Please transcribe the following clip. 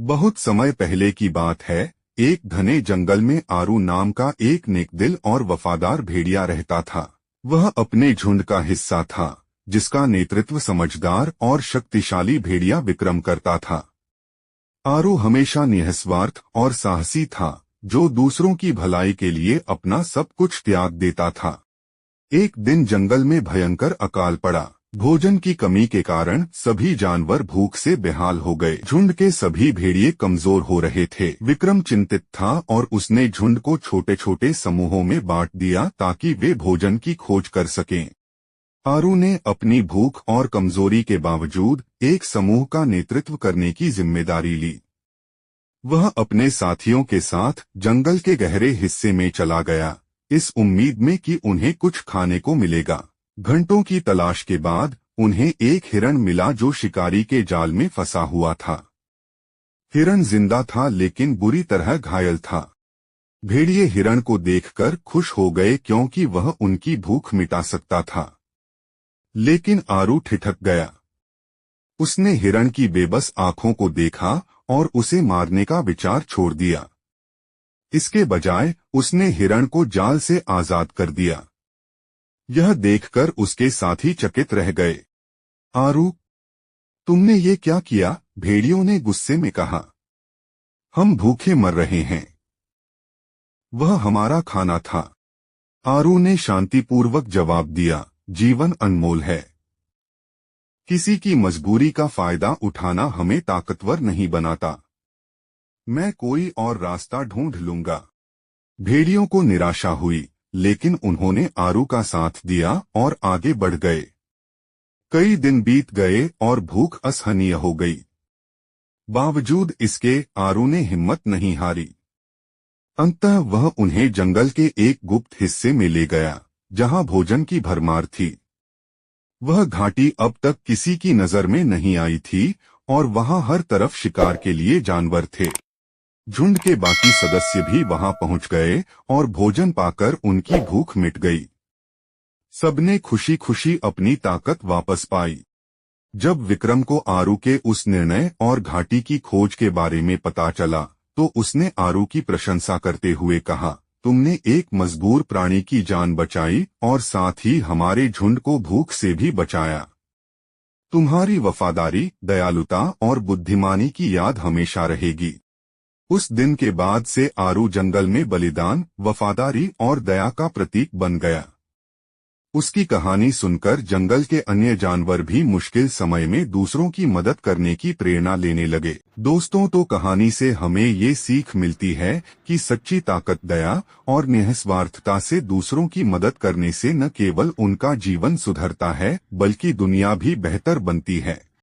बहुत समय पहले की बात है। एक घने जंगल में आरू नाम का एक नेकदिल और वफादार भेड़िया रहता था। वह अपने झुंड का हिस्सा था, जिसका नेतृत्व समझदार और शक्तिशाली भेड़िया विक्रम करता था। आरू हमेशा निस्वार्थ और साहसी था, जो दूसरों की भलाई के लिए अपना सब कुछ त्याग देता था। एक दिन जंगल में भयंकर अकाल पड़ा। भोजन की कमी के कारण सभी जानवर भूख से बेहाल हो गए। झुंड के सभी भेड़िए कमजोर हो रहे थे। विक्रम चिंतित था और उसने झुंड को छोटे छोटे समूहों में बांट दिया ताकि वे भोजन की खोज कर सकें। आरू ने अपनी भूख और कमजोरी के बावजूद एक समूह का नेतृत्व करने की जिम्मेदारी ली। वह अपने साथियों के साथ जंगल के गहरे हिस्से में चला गया, इस उम्मीद में कि उन्हें कुछ खाने को मिलेगा। घंटों की तलाश के बाद उन्हें एक हिरण मिला जो शिकारी के जाल में फंसा हुआ था। हिरण जिंदा था लेकिन बुरी तरह घायल था। भेड़िए हिरण को देखकर खुश हो गए क्योंकि वह उनकी भूख मिटा सकता था। लेकिन आरू ठिठक गया। उसने हिरण की बेबस आंखों को देखा और उसे मारने का विचार छोड़ दिया। इसके बजाय उसने हिरण को जाल से आजाद कर दिया। यह देखकर उसके साथी चकित रह गए। आरू, तुमने ये क्या किया? भेड़ियों ने गुस्से में कहा। हम भूखे मर रहे हैं। वह हमारा खाना था। आरू ने शांतिपूर्वक जवाब दिया, जीवन अनमोल है। किसी की मजबूरी का फायदा उठाना हमें ताकतवर नहीं बनाता। मैं कोई और रास्ता ढूंढ लूंगा। भेड़ियों को निराशा हुई, लेकिन उन्होंने आरू का साथ दिया और आगे बढ़ गए। कई दिन बीत गए और भूख असहनीय हो गई। बावजूद इसके आरू ने हिम्मत नहीं हारी। अंततः वह उन्हें जंगल के एक गुप्त हिस्से में ले गया, जहां भोजन की भरमार थी। वह घाटी अब तक किसी की नजर में नहीं आई थी और वहां हर तरफ शिकार के लिए जानवर थे। झुंड के बाकी सदस्य भी वहां पहुंच गए और भोजन पाकर उनकी भूख मिट गई। सबने खुशी खुशी अपनी ताकत वापस पाई। जब विक्रम को आरू के उस निर्णय और घाटी की खोज के बारे में पता चला, तो उसने आरू की प्रशंसा करते हुए कहा, तुमने एक मजबूर प्राणी की जान बचाई और साथ ही हमारे झुंड को भूख से भी बचाया। तुम्हारी वफादारी, दयालुता और बुद्धिमानी की याद हमेशा रहेगी। उस दिन के बाद से आरू जंगल में बलिदान, वफादारी और दया का प्रतीक बन गया। उसकी कहानी सुनकर जंगल के अन्य जानवर भी मुश्किल समय में दूसरों की मदद करने की प्रेरणा लेने लगे। दोस्तों, तो कहानी से हमें ये सीख मिलती है कि सच्ची ताकत दया और निस्वार्थता से दूसरों की मदद करने से न केवल उनका जीवन सुधरता है, बल्कि दुनिया भी बेहतर बनती है।